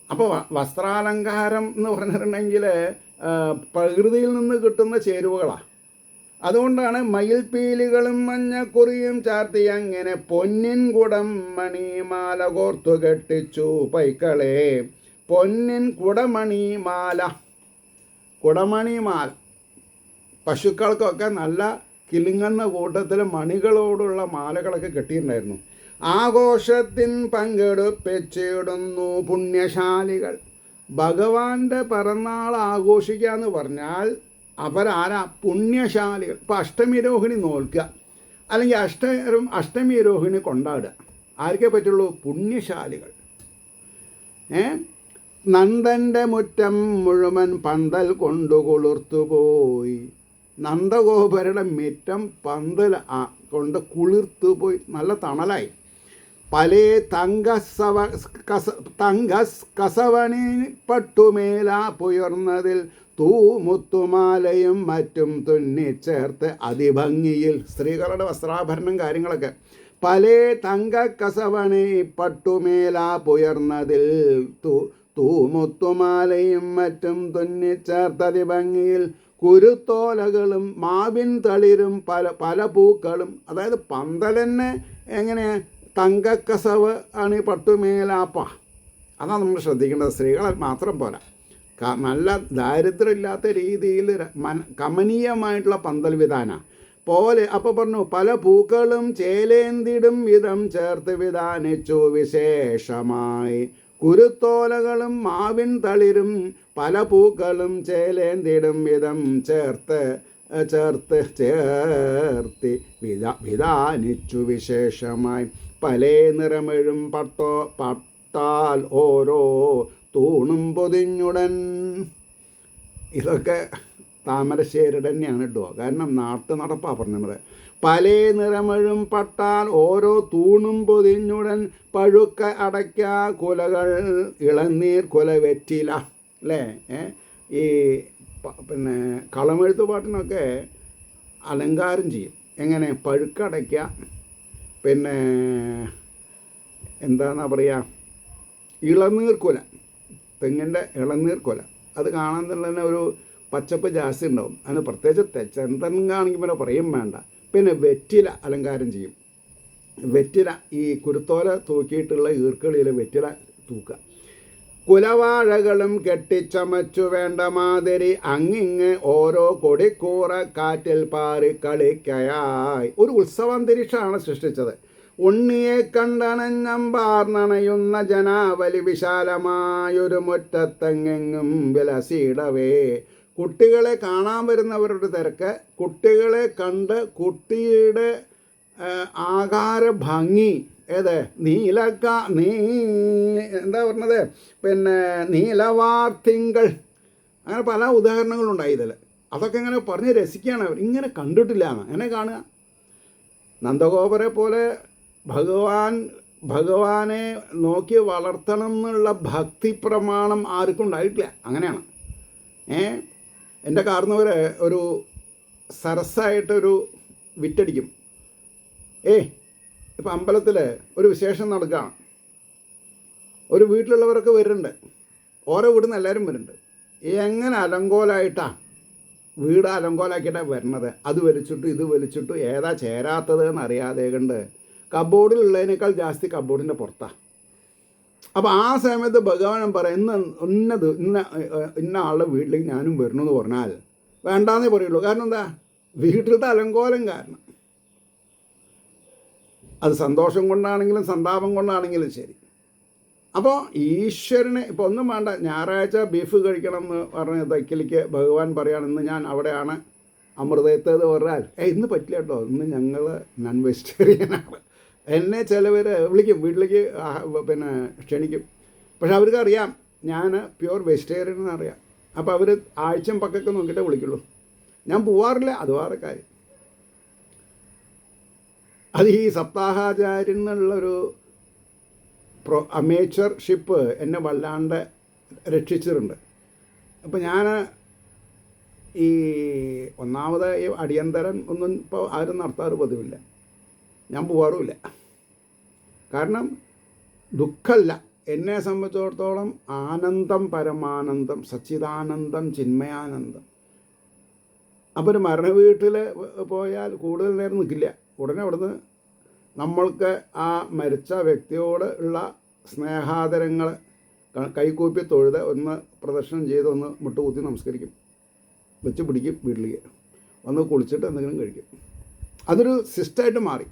അപ്പോൾ വസ്ത്രാലങ്കാരം എന്ന് പറഞ്ഞിട്ടുണ്ടെങ്കിൽ പ്രകൃതിയിൽ നിന്ന് കിട്ടുന്ന ചേരുവകളാണ്. അതുകൊണ്ടാണ് മയിൽപ്പീലികളും മഞ്ഞക്കുറിയും ചാർത്തി അങ്ങനെ പൊന്നിൻ കുടം മണിമാല കോർത്തു കെട്ടിച്ചു പൈക്കളെ. പൊന്നിൻ കുടമണിമാല പശുക്കൾക്കൊക്കെ നല്ല കിലുങ്ങുന്ന കൂട്ടത്തിൽ മണികളോടുള്ള മാലകളൊക്കെ കെട്ടിയിട്ടുണ്ടായിരുന്നു. ആഘോഷത്തിൻ പങ്കെടുപ്പിച്ചിടുന്നു പുണ്യശാലികൾ. ഭഗവാന്റെ പിറന്നാൾ ആഘോഷിക്കുക എന്ന് പറഞ്ഞാൽ അവരാരാ? പുണ്യശാലികൾ. ഇപ്പോൾ അഷ്ടമിരോഹിണി നോൽക്കുക അല്ലെങ്കിൽ അഷ്ടമിരോഹിണി കൊണ്ടാടുക ആർക്കേ പറ്റുള്ളൂ? പുണ്യശാലികൾ. നന്ദൻ്റെ മുറ്റം മുഴുവൻ പന്തൽ കൊണ്ടു കൊളുർത്തുപോയി. നന്ദഗോപരുടെ മുറ്റം പന്തൽ കൊണ്ട് കുളിർത്തുപോയി, നല്ല തണലായി. പല കസവണി പട്ടുമേല പുയർന്നതിൽ തൂമുത്തുമാലയും മറ്റും തുന്നിച്ചേർത്ത് അതിഭംഗിയിൽ. സ്ത്രീകളുടെ വസ്ത്രാഭരണം കാര്യങ്ങളൊക്കെ. പല കസവണി പട്ടുമേല പുയർന്നതിൽ തൂമുത്തുമാലയും മറ്റും തുന്നിച്ചേർത്ത് അതിഭംഗിയിൽ. കുരുത്തോലകളും മാവിൻ തളിരും പല പൂക്കളും. അതായത് പന്തലന്നെ എങ്ങനെ തങ്കക്കസവ് ആണ് ഈ പട്ടുമേലാപ്പ. അതാണ് നമ്മൾ ശ്രദ്ധിക്കേണ്ടത്. സ്ത്രീകളെ മാത്രം പോരാ, നല്ല ദാരിദ്ര്യമില്ലാത്ത രീതിയിൽ കമനീയമായിട്ടുള്ള പന്തൽ വിധാന പോലെ. അപ്പോൾ പറഞ്ഞു പല പൂക്കളും ചേലേന്തിടും വിധം ചേർത്ത് വിധാനിച്ചു വിശേഷമായി. കുരുത്തോലകളും മാവിൻ തളിരും പല പൂക്കളും ചേലേന്തിടും വിധം ചേർത്ത് വിധാനിച്ചു വിശേഷമായി. പലേ നിറമെഴും പട്ടാൽ ഓരോ തൂണും പൊതിഞ്ഞുടൻ. ഇതൊക്കെ താമരശ്ശേരിയുടെ തന്നെയാണ് കേട്ടോ, കാരണം നാട്ടു നടപ്പാണ് പറഞ്ഞത്. പലേ നിറമെഴും പട്ടാൽ ഓരോ തൂണും പൊതിഞ്ഞുടൻ പഴുക്ക അടയ്ക്ക കുലകൾ ഇളനീർ കുല വെറ്റില. അല്ലേ? ഈ പിന്നെ കളമെഴുത്ത് പാട്ടിനൊക്കെ അലങ്കാരം ചെയ്യും. എങ്ങനെ? പഴുക്കടയ്ക്ക, പിന്നെ എന്താണെന്നാ പറയുക, ഇളനീർക്കുല, തെങ്ങിൻ്റെ ഇളനീർക്കുല. അത് കാണാൻ തന്നെ ഒരു പച്ചപ്പ് ജാസ്തി ഉണ്ടാവും. അതിന് പ്രത്യേകിച്ച് ചെന്തങ്കാണെങ്കിൽ പിന്നെ പറയും വേണ്ട. പിന്നെ വെറ്റില അലങ്കാരം ചെയ്യും. വെറ്റില ഈ കുരുത്തോല തൂക്കിയിട്ടുള്ള ഈർക്കളിയിൽ വെറ്റില തൂക്കുക. കുലവാഴകളും കെട്ടിച്ചമച്ചു വേണ്ട മാതിരി അങ്ങിങ്ങ് ഓരോ കൊടിക്കൂറ കാറ്റിൽ പാറി കളിക്കയായി. ഒരു ഉത്സവാന്തരീക്ഷമാണ് സൃഷ്ടിച്ചത്. ഉണ്ണിയെ കണ്ടണഞ്ഞമ്പാർന്നണയുന്ന ജനാവലി വിശാലമായൊരു മുറ്റത്തെങ്ങെങ്ങും വിലസിടവേ. കുട്ടികളെ കാണാൻ വരുന്നവരുടെ തിരക്ക്, കുട്ടികളെ കണ്ട് കുട്ടിയുടെ ആകാര ഭംഗി. ഏത്? എന്താ പറഞ്ഞത്, പിന്നെ നീലവാർത്തിങ്കൾ, അങ്ങനെ പല ഉദാഹരണങ്ങളുണ്ടായി ഇതിൽ. അതൊക്കെ ഇങ്ങനെ പറഞ്ഞ് രസിക്കുകയാണ് അവർ. ഇങ്ങനെ കണ്ടിട്ടില്ല എന്ന് എങ്ങനെ കാണുക. നന്ദഗോപരെ പോലെ ഭഗവാനെ നോക്കി വളർത്തണം എന്നുള്ള ഭക്തി പ്രമാണം ആർക്കും ഉണ്ടായിട്ടില്ല. അങ്ങനെയാണ്. എൻ്റെ കാർന്നവർ ഒരു സരസ്സായിട്ടൊരു വിറ്റടിക്കും. ഇപ്പം അമ്പലത്തിൽ ഒരു വിശേഷം നടക്കുകയാണ്. ഒരു വീട്ടിലുള്ളവരൊക്കെ വരുന്നുണ്ട്, ഓരോ വീട്ടിൽ നിന്ന് എല്ലാവരും വരുന്നുണ്ട്. എങ്ങനെ അലങ്കോലമായിട്ടാണ് വീട് അലങ്കോലാക്കിയിട്ടാണ് വരണത്. അത് വലിച്ചിട്ടു ഇത് വലിച്ചിട്ടു ഏതാ ചേരാത്തത് എന്നറിയാതെ കണ്ട് കബോർഡിലുള്ളതിനേക്കാൾ ജാസ്തി കബോർഡിൻ്റെ പുറത്താണ്. അപ്പോൾ ആ സമയത്ത് ഭഗവാൻ പറയും, ഇന്ന ആളുടെ വീട്ടിലേക്ക് ഞാനും വരണമെന്ന് പറഞ്ഞാൽ വേണ്ടാന്നേ പറയുള്ളൂ. കാരണം എന്താ? വീട്ടിലത്തെ അലങ്കോലം കാരണം. അത് സന്തോഷം കൊണ്ടാണെങ്കിലും സന്താപം കൊണ്ടാണെങ്കിലും ശരി. അപ്പോൾ ഈശ്വരനെ ഇപ്പോൾ ഒന്നും വേണ്ട, ഞായറാഴ്ച ബീഫ് കഴിക്കണം എന്ന് പറഞ്ഞ തൈക്കലിക്ക് ഭഗവാൻ പറയുകയാണ്, ഇന്ന് ഞാൻ അവിടെയാണ് അമൃതത്തേത് പറഞ്ഞാൽ ഇന്ന് പറ്റില്ല കേട്ടോ, ഇന്ന് ഞങ്ങൾ നോൺ വെജിറ്റേറിയനാണ്. എന്നെ ചിലവർ വിളിക്കും, വീട്ടിലേക്ക് പിന്നെ ക്ഷണിക്കും. പക്ഷെ അവർക്ക് അറിയാം ഞാൻ പ്യുവർ വെജിറ്റേറിയൻ എന്നറിയാം. അപ്പോൾ അവർ ആഴ്ചയും പക്കൊക്കെ നോക്കിയിട്ടേ വിളിക്കുള്ളൂ. ഞാൻ പോവാറില്ല, അത് വേറെ കാര്യം. അത് ഈ സപ്താഹാചാര്യൻ എന്നുള്ളൊരു അമേച്ചർഷിപ്പ് എന്നെ വല്ലാണ്ട് രക്ഷിച്ചിട്ടുണ്ട്. അപ്പോൾ ഞാൻ ഈ ഒന്നാമത് ഈ അടിയന്തരം ഒന്നും ഇപ്പോൾ ആരും നടത്താറ് പതിവില്ല, ഞാൻ പോവാറുമില്ല. കാരണം ദുഃഖമല്ല, എന്നെ സംബന്ധിച്ചിടത്തോളം ആനന്ദം, പരമാനന്ദം, സച്ചിദാനന്ദം, ചിന്മയാനന്ദം. അപ്പോൾ ഒരു മരണ വീട്ടിൽ പോയാൽ കൂടുതൽ നേരം നിൽക്കില്ല. ഉടനെ അവിടുന്ന് നമ്മൾക്ക് ആ മരിച്ച വ്യക്തിയോട് ഉള്ള സ്നേഹാദരങ്ങൾ കൈകൂപ്പി തൊഴുത് ഒന്ന് പ്രദർശനം ചെയ്ത് ഒന്ന് മുട്ടുകുത്തി നമസ്കരിക്കും, വെച്ച് പിടിക്കും, വീട്ടിലേക്ക് വന്ന് കുളിച്ചിട്ട് എന്തെങ്കിലും കഴിക്കും. അതൊരു സിസ്റ്റമായിട്ട് മാറി.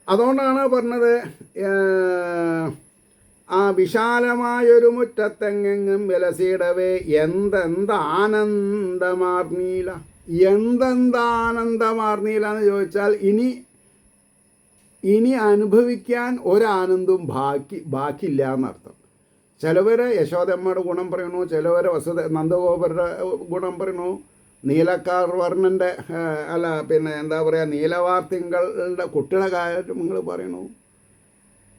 അതുകൊണ്ടാണ് പറഞ്ഞത്, ആ വിശാലമായൊരു മുറ്റത്തെങ്ങെങ്ങും വിലസിടവേ എന്തെന്താനന്ദമാർന്നീല. എന്തെന്താനന്ദമാർന്നീല എന്ന് ചോദിച്ചാൽ ഇനി അനുഭവിക്കാൻ ഒരാനന്ദവും ബാക്കിയില്ല എന്നർത്ഥം. ചിലവർ യശോദമ്മയുടെ ഗുണം പറയണു, ചിലവർ നന്ദഗോപരുടെ ഗുണം പറയണു, നീലക്കാർവർണ്ണൻ്റെ പിന്നെ എന്താ പറയുക, നീലവാർത്തിങ്കളുടെ കുട്ടികളുടെ കാര്യങ്ങൾ പറയണു.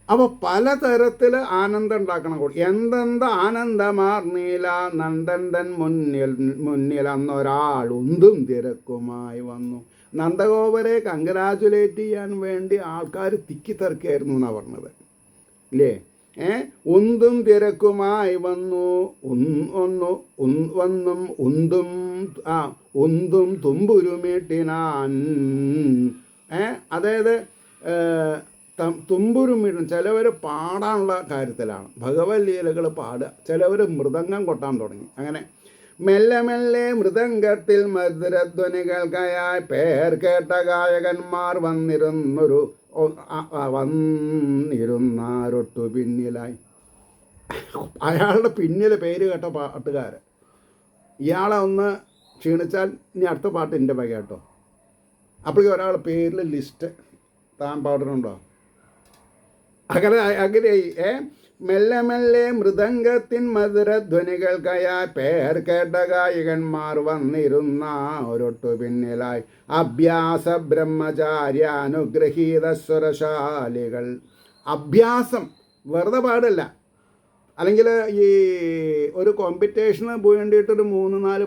അപ്പോൾ പലതരത്തിൽ ആനന്ദം ഉണ്ടാക്കണം. എന്തെന്ത് ആനന്ദമാർന്നീല നന്ദൻ മുന്നിൽ അന്നൊരാൾ ഉന്തും തിരക്കുമായി വന്നു. നന്ദഗോപരെ കൺഗ്രാജുലേറ്റ് ചെയ്യാൻ വേണ്ടി ആൾക്കാർ തിക്കിത്തിരക്കായിരുന്നു എന്നാണ് പറഞ്ഞത്, ഇല്ലേ? ഉന്തും തിരക്കുമായി വന്നു, ഉന്തും തുമ്പുരുമീട്ടിനാൻ. അതായത് തുമ്പുരുമീട്ടും. ചിലവർ പാടാനുള്ള കാര്യത്തിലാണ്, ഭഗവത് ലീലകൾ പാടുക. ചിലവർ മൃദംഗം കൊട്ടാൻ തുടങ്ങി. അങ്ങനെ മെല്ലെ മെല്ലെ മൃദംഗത്തിൽ മധുരധ്വനികൾക്കായി പേർ കേട്ട ഗായകന്മാർ വന്നിരുന്നാരൊട്ടു പിന്നിലായി. അയാളുടെ പിന്നിൽ പേര് കേട്ട പാട്ടുകാർ. ഇയാളെ ഒന്ന് ക്ഷീണിച്ചാൽ ഇനി അടുത്ത പാട്ട് എൻ്റെ വക കേട്ടോ. അപ്പോഴേക്കും ഒരാളുടെ പേരിൽ ലിസ്റ്റ് താൻ പാടുന്നുണ്ടോ? അങ്ങനെയായി. മെല്ലെ മെല്ലെ മൃദംഗത്തിൻ മധുരധ്വനികൾക്കായി പേർ കേട്ട ഗായകന്മാർ വന്നിരുന്ന ഒരൊട്ടു പിന്നിലായി അഭ്യാസ ബ്രഹ്മചാര്യ അനുഗ്രഹീത സ്വരശാലികൾ. അഭ്യാസം വെറുതെ പാടല്ല, അല്ലെങ്കിൽ ഈ ഒരു കോമ്പറ്റീഷന് വേണ്ടിയിട്ടൊരു 3-4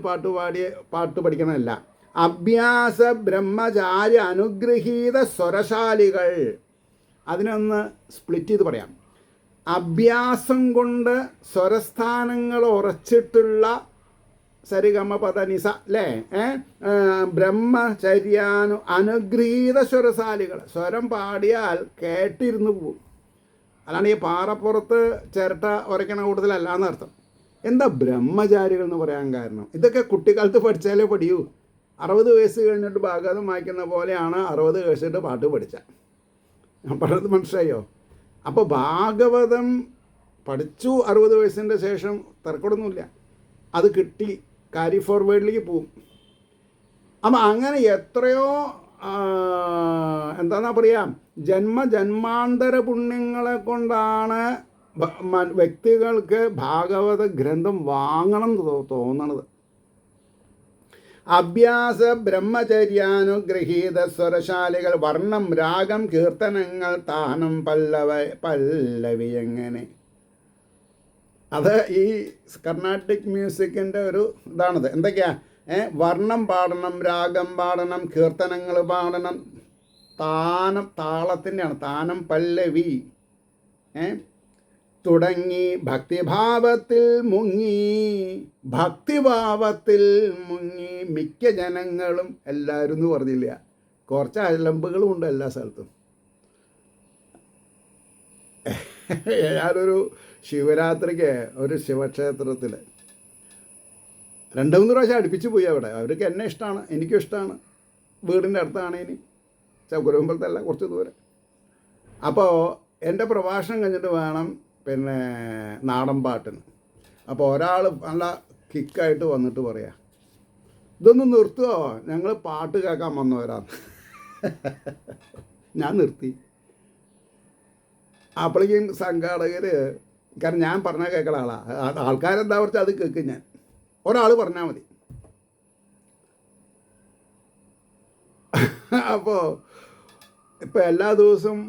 പാട്ട് പഠിക്കണമല്ല. അഭ്യാസ ബ്രഹ്മചാര്യ അനുഗ്രഹീത സ്വരശാലികൾ. അതിനൊന്ന് സ്പ്ലിറ്റ് ചെയ്ത് പറയാം. അഭ്യാസം കൊണ്ട് സ്വരസ്ഥാനങ്ങൾ ഉറച്ചിട്ടുള്ള സരിഗമ പദ നിസ അല്ലേ, അനുഗ്രഹീത സ്വരശാലികൾ. സ്വരം പാടിയാൽ കേട്ടിരുന്നു പോകും. അല്ലാണ്ട് ഈ പാറപ്പുറത്ത് ചിരട്ട ഉരയ്ക്കണ കൂടുതലല്ല എന്നർത്ഥം. എന്താ ബ്രഹ്മചാരികൾ എന്ന് പറയാൻ കാരണം? ഇതൊക്കെ കുട്ടിക്കാലത്ത് പഠിച്ചാലേ പഠിയൂ. 60 വയസ്സ് കഴിഞ്ഞിട്ട് ഭാഗവതം വായിക്കുന്ന പോലെയാണ് 60 വയസ്സിട്ട് പാട്ട് പഠിച്ച. ഞാൻ പറഞ്ഞത് മനസ്സിലായോ? അപ്പോൾ ഭാഗവതം പഠിച്ചു 60 വയസ്സിൻ്റെ ശേഷം തർക്കമൊന്നുമില്ല, അത് കിട്ടി കാരി ഫോർവേഡിലേക്ക് പോവും. അപ്പം അങ്ങനെ എത്രയോ എന്താണെന്നാ പറയുക, ജന്മാന്തര പുണ്യങ്ങളെ കൊണ്ടാണ് വ്യക്തികൾക്ക് ഭാഗവത ഗ്രന്ഥം വാങ്ങണം എന്ന് തോന്നണത്. അഭ്യാസ ബ്രഹ്മചര്യാനുഗ്രഹീത സ്വരശാലികൾ വർണ്ണം രാഗം കീർത്തനങ്ങൾ താനം പല്ലവി എങ്ങനെ. അത് ഈ കർണാട്ടിക് മ്യൂസിക്കിൻ്റെ ഒരു ഇതാണത്. എന്തൊക്കെയാ? വർണ്ണം പാടണം, രാഗം പാടണം, കീർത്തനങ്ങൾ പാടണം, താളത്തിൻ്റെയാണ് താനം പല്ലവി തുടങ്ങി ഭക്തിഭാവത്തിൽ മുങ്ങി മിക്ക ജനങ്ങളും. എല്ലാവരും എന്ന് പറഞ്ഞില്ല, കുറച്ച് അലമ്പുകളും ഉണ്ട് എല്ലാ സ്ഥലത്തും. ഞാനൊരു ശിവരാത്രിക്ക് ഒരു ശിവക്ഷേത്രത്തിൽ 2-3 പ്രാവശ്യം അടുപ്പിച്ച് പോയി. അവിടെ അവർക്ക് എന്നെ ഇഷ്ടമാണ്, എനിക്കും ഇഷ്ടമാണ്. വീടിൻ്റെ അടുത്താണ്, ഇനി ചക്കുരമ്പലത്തല്ല, കുറച്ച് ദൂരം. അപ്പോൾ എൻ്റെ പ്രഭാഷണം കഴിഞ്ഞിട്ട് വേണം പിന്നെ നാടൻ പാട്ടിന്. അപ്പോൾ ഒരാൾ നല്ല കിക്കായിട്ട് വന്നിട്ട് പറയാ, ഇതൊന്ന് നിർത്തുമോ, ഞങ്ങൾ പാട്ട് കേൾക്കാൻ വന്നവരാന്ന്. ഞാൻ നിർത്തി. അപ്പോഴേക്കും സംഘാടകർ, കാരണം ഞാൻ പറഞ്ഞാൽ കേൾക്കുന്ന ആളാണ്, ആൾക്കാരെന്താ പറഞ്ഞാൽ അത് കേൾക്കും. ഞാൻ ഒരാൾ പറഞ്ഞാൽ മതി. അപ്പോൾ ഇപ്പോൾ എല്ലാ ദിവസവും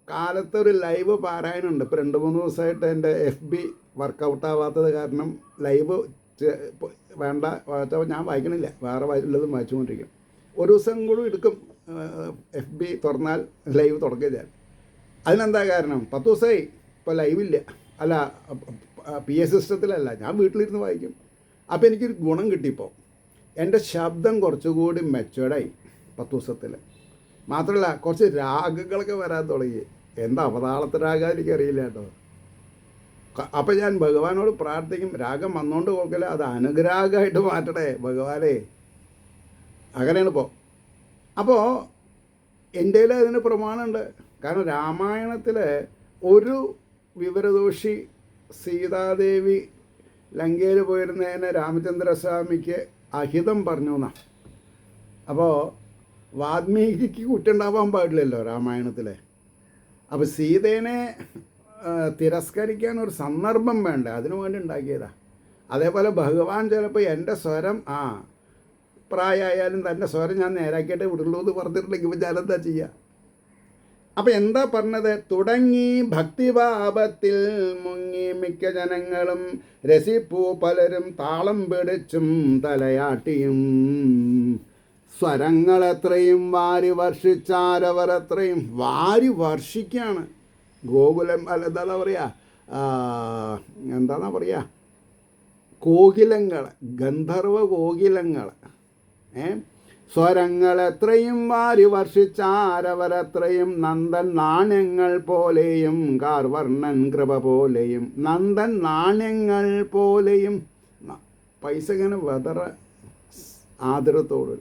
കാലത്തൊരു ലൈവ് പാരായണമുണ്ട്. ഇപ്പോൾ 2-3 ദിവസമായിട്ട് എൻ്റെ FB വർക്കൗട്ട് ആവാത്തത് കാരണം ലൈവ് വേണ്ട വായിച്ചാൽ ഞാൻ വായിക്കണില്ല, വേറെ ഉള്ളതും വായിച്ചുകൊണ്ടിരിക്കും. ഒരു ദിവസം കൂടി എടുക്കും FB തുറന്നാൽ ലൈവ് തുടങ്ങുക ഞാൻ. അതിനെന്താ കാരണം? 10 ദിവസമായി ഇപ്പോൾ ലൈവില്ല. അല്ല, PA സിസ്റ്റത്തിലല്ല, ഞാൻ വീട്ടിലിരുന്ന് വായിക്കും. അപ്പോൾ എനിക്കൊരു ഗുണം കിട്ടിയപ്പോൾ എൻ്റെ ശബ്ദം കുറച്ചുകൂടി മെച്ചോർഡായി 10 ദിവസത്തിൽ. മാത്രമല്ല കുറച്ച് രാഗങ്ങളൊക്കെ വരാൻ തുടങ്ങി. എന്താ അവതാളത്തെ രാഗം എനിക്കറിയില്ല കേട്ടോ. അപ്പം ഞാൻ ഭഗവാനോട് പ്രാർത്ഥിക്കും, രാഗം വന്നുകൊണ്ട് കൊടുക്കില്ല, അത് അനുഗ്രഹമായിട്ട് മാറ്റണേ ഭഗവാനെ. അങ്ങനെയാണ് ഇപ്പോൾ. അപ്പോൾ എൻ്റെ അതിന് പ്രമാണമുണ്ട്. കാരണം രാമായണത്തിൽ ഒരു വിവരദോഷി സീതാദേവി ലങ്കയിൽ പോയിരുന്നതിന് രാമചന്ദ്രസ്വാമിക്ക് അഹിതം പറഞ്ഞു എന്നാണ്. അപ്പോൾ വാൽമീകിക്ക് കുറ്റുണ്ടാവാൻ പാടില്ലല്ലോ രാമായണത്തിൽ. അപ്പോൾ സീതേനെ തിരസ്കരിക്കാൻ ഒരു സന്ദർഭം വേണ്ട, അതിനു വേണ്ടി ഉണ്ടാക്കിയതാണ്. അതേപോലെ ഭഗവാൻ ചിലപ്പോൾ എൻ്റെ സ്വരം പ്രായമായാലും തൻ്റെ സ്വരം ഞാൻ നേരാക്കിയിട്ടേ വിടുള്ളൂ എന്ന് പറഞ്ഞിട്ടുണ്ടെങ്കിൽ ഇപ്പോൾ ഞാനെന്താ ചെയ്യുക? അപ്പം എന്താ പറഞ്ഞത്? തുടങ്ങി ഭക്തിഭാവത്തിൽ മുങ്ങി മിക്ക ജനങ്ങളും രസിപ്പൂ പലരും താളം പിടിച്ചും തലയാട്ടിയും സ്വരങ്ങളെത്രയും വാരി വർഷിച്ചാരവരത്രയും. വാരി വർഷിക്കുകയാണ്. ഗോകുലം അല്ല, എന്താ പറയുക, എന്താന്നാ പറയുക, കോകിലങ്ങൾ, ഗന്ധർവ കോകിലങ്ങൾ. സ്വരങ്ങളെത്രയും വാരി വർഷിച്ചാരവരത്രയും നന്ദൻ നാണ്യങ്ങൾ പോലെയും കാർവർണ്ണൻ കൃപ പോലെയും. നന്ദൻ നാണ്യങ്ങൾ പോലെയും, പൈസ ഇങ്ങനെ വെതറ ആദരത്തോട്.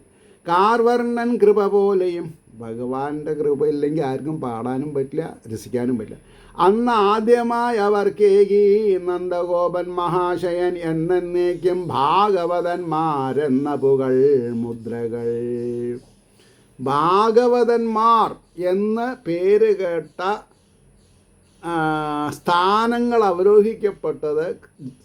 കാർവർണ്ണൻ കൃപ പോലെയും. ഭഗവാന്റെ കൃപ ഇല്ലെങ്കിൽ ആർക്കും പാടാനും പറ്റില്ല, രസിക്കാനും പറ്റില്ല. അന്ന് ആദ്യമായി അവർക്കേകി നന്ദഗോപൻ മഹാശയൻ എന്നേക്കും ഭാഗവതന്മാരെന്ന പുകൾ മുദ്രകൾ. ഭാഗവതന്മാർ എന്ന് പേര് കേട്ട സ്ഥാനങ്ങൾ അവരോഹിക്കപ്പെട്ടത്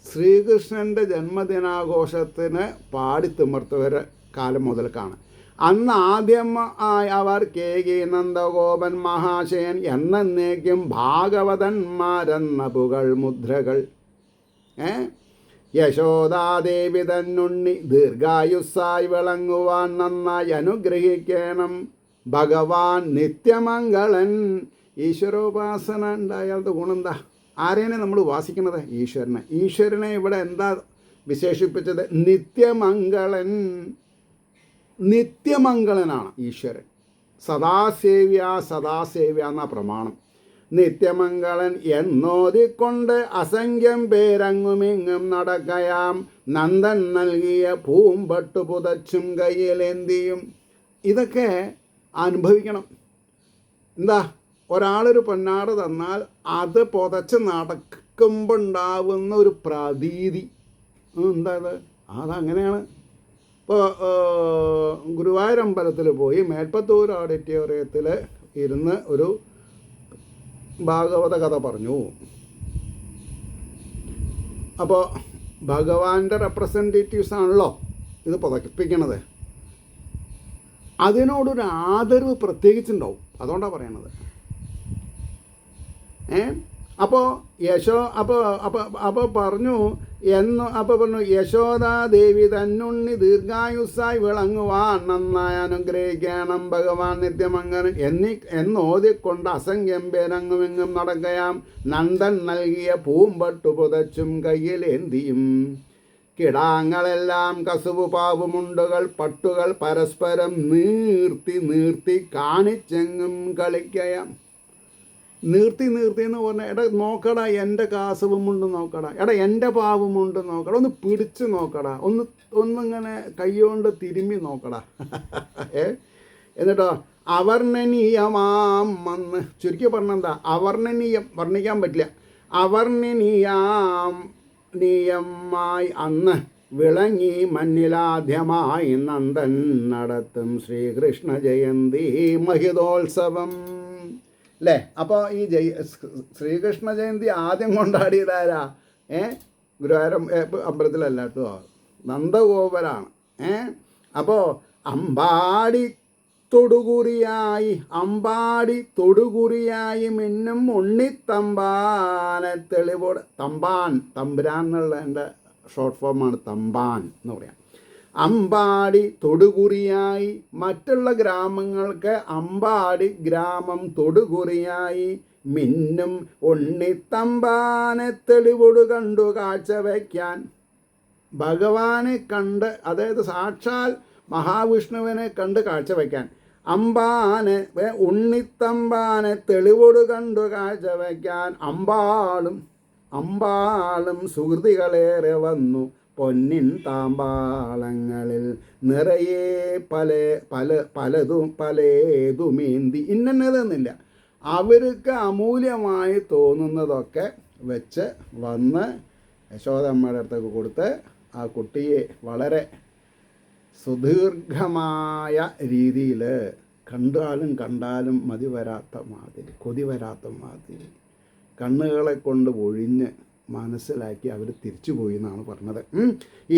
ശ്രീകൃഷ്ണൻ്റെ ജന്മദിനാഘോഷത്തിന് പാടിത്തിമർത്തവരെ കാലം മുതൽക്കാണ്. അന്ന് ആദ്യമായി അവർ കേകി നന്ദഗോപൻ മഹാശയൻ എന്നേക്കും ഭാഗവതന്മാരെന്ന പുകൾ മുദ്രകൾ. യശോദാദേവി തന്നുണ്ണി ദീർഘായുസ്സായി വിളങ്ങുവാൻ നന്നായി അനുഗ്രഹിക്കണം ഭഗവാൻ നിത്യമംഗളൻ. ഈശ്വരോപാസന ഉണ്ടായാലത്തെ ഗുണമെന്താ? ആരെയാണ് നമ്മൾ ഉപാസിക്കുന്നത്? ഈശ്വരനെ. ഈശ്വരനെ ഇവിടെ എന്താ വിശേഷിപ്പിച്ചത്? നിത്യമംഗളൻ. നിത്യമംഗളനാണ് ഈശ്വരൻ. സദാസേവ്യ എന്ന പ്രമാണം. നിത്യമംഗളൻ എന്നോതിക്കൊണ്ട് അസംഖ്യം പേരങ്ങുമിങ്ങും നടക്കയാം നന്ദൻ നൽകിയ പൂമ്പട്ടു പുതച്ചും കയ്യിലേന്തിയും. ഇതൊക്കെ അനുഭവിക്കണം. എന്താ, ഒരാളൊരു പൊന്നാട് തന്നാൽ അത് പുതച്ച് നടക്കുമ്പോൾ ഉണ്ടാവുന്ന ഒരു പ്രതീതി, എന്താ അത്? അതങ്ങനെയാണ്. ഇപ്പോൾ ഗുരുവായൂരമ്പലത്തിൽ പോയി മേൽപ്പത്തൂർ ഓഡിറ്റോറിയത്തിൽ ഇരുന്ന് ഒരു ഭാഗവത കഥ പറഞ്ഞു. അപ്പോൾ ഭഗവാന്റെ റെപ്രസെൻറ്റേറ്റീവ്സ് ആണല്ലോ ഇത് പുതപ്പിക്കണത്, അതിനോടൊരു ആദരവ് പ്രത്യേകിച്ചുണ്ടാവും. അതുകൊണ്ടാണ് പറയണത്. അപ്പോൾ അപ്പോൾ പറഞ്ഞു യശോദാദേവി തന്നുണ്ണി ദീർഘായുസ്സായി വിളങ്ങുവാൻ നന്നായി അനുഗ്രഹിക്കണം ഭഗവാൻ നിത്യമങ്ങനെ എന്നോതിക്കൊണ്ട് അസംഖ്യം പേരങ്ങുമെങ്ങും നടക്കയാം. നന്ദൻ നൽകിയ പൂമ്പട്ടു പുതച്ചും കയ്യിലേന്തിയും കിടാങ്ങളെല്ലാം കസുവു പാവുമുണ്ടുകൾ പട്ടുകൾ പരസ്പരം നീർത്തി കാണിച്ചെങ്ങും കളിക്കയാം. നീർത്തി എന്ന് പറഞ്ഞാൽ എടാ നോക്കടാ, എൻ്റെ കാസവുമുണ്ട് നോക്കടാ, എടാ എൻ്റെ പാവുമുണ്ട് നോക്കടാ, ഒന്ന് പിടിച്ച് നോക്കടാ, ഒന്നിങ്ങനെ കൈകൊണ്ട് തിരുമ്മി നോക്കടാ. എന്നിട്ടോ അവർണ്ണനീയമാം വന്ന് ചുരുക്കി പറഞ്ഞെന്താ, അവർണ്ണനീയം വർണ്ണിക്കാൻ പറ്റില്ല, അവർണ്ണനീയമായി അന്ന് വിളങ്ങി മഞ്ഞിലാദ്യമായി നന്ദൻ നടത്തും ശ്രീകൃഷ്ണ ജയന്തി മഹിതോത്സവം അല്ലേ. അപ്പോൾ ഈ ശ്രീകൃഷ്ണ ജയന്തി ആദ്യം കൊണ്ടാടിയതാരാ? ഗുരുവായൂരം അമ്പലത്തിലല്ല കേട്ടോ, നന്ദഗോപുരാണ്. അപ്പോൾ അമ്പാടി തൊടുകുറിയായി മിന്നും ഉണ്ണിത്തമ്പാനെ തെളിവോട്. തമ്പുരാൻ എന്നുള്ള എൻ്റെ ഷോർട്ട് ഫോമാണ് തമ്പാൻ എന്ന് പറയാം. അമ്പാടി തൊടുകുറിയായി, മറ്റുള്ള ഗ്രാമങ്ങൾക്ക് അമ്പാടി ഗ്രാമം തൊടുകുറിയായി മിന്നും ഉണ്ണിത്തമ്പാനെ തെളിവോട് കണ്ടു കാഴ്ച വയ്ക്കാൻ. ഭഗവാനെ കണ്ട്, അതായത് സാക്ഷാൽ മഹാവിഷ്ണുവിനെ കണ്ട് കാഴ്ച വയ്ക്കാൻ ഉണ്ണിത്തമ്പാനെ തെളിവോട് കണ്ടു കാഴ്ച വയ്ക്കാൻ അമ്പാളും സുഹൃതികളേറെ വന്നു പൊന്നിൻ താമ്പാളങ്ങളിൽ നിറയെ പലതുമേന്തി. ഇന്നതെന്നില്ല, അവർക്ക് അമൂല്യമായി തോന്നുന്നതൊക്കെ വെച്ച് വന്ന് യശോദമ്മയുടെ അടുത്തേക്ക് കൊടുത്ത് ആ കുട്ടിയെ വളരെ സുദീർഘമായ രീതിയിൽ കണ്ടാലും മതി വരാത്ത മാതിരി, കൊതി വരാത്ത മാതിരി കണ്ണുകളെ കൊണ്ട് ഒഴിഞ്ഞ് മനസ്സിലാക്കി അവർ തിരിച്ചുപോയി എന്നാണ് പറഞ്ഞത്.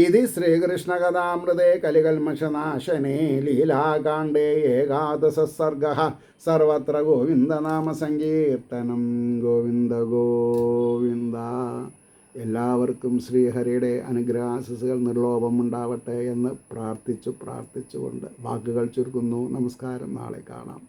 ഇത് ശ്രീകൃഷ്ണ കഥാമൃതേ കലികൽമഷനാശനേ ലീലാകാണ്ഡേ ഏകാദശ സർഗ സർവത്ര ഗോവിന്ദനാമ സങ്കീർത്തനം. ഗോവിന്ദ ഗോവിന്ദ. എല്ലാവർക്കും ശ്രീഹരിയുടെ അനുഗ്രഹാശിസുകൾ നിർലോഭമുണ്ടാവട്ടെ എന്ന് പ്രാർത്ഥിച്ചുകൊണ്ട് വാക്കുകൾ ചുരുക്കുന്നു. നമസ്കാരം. നാളെ കാണാം.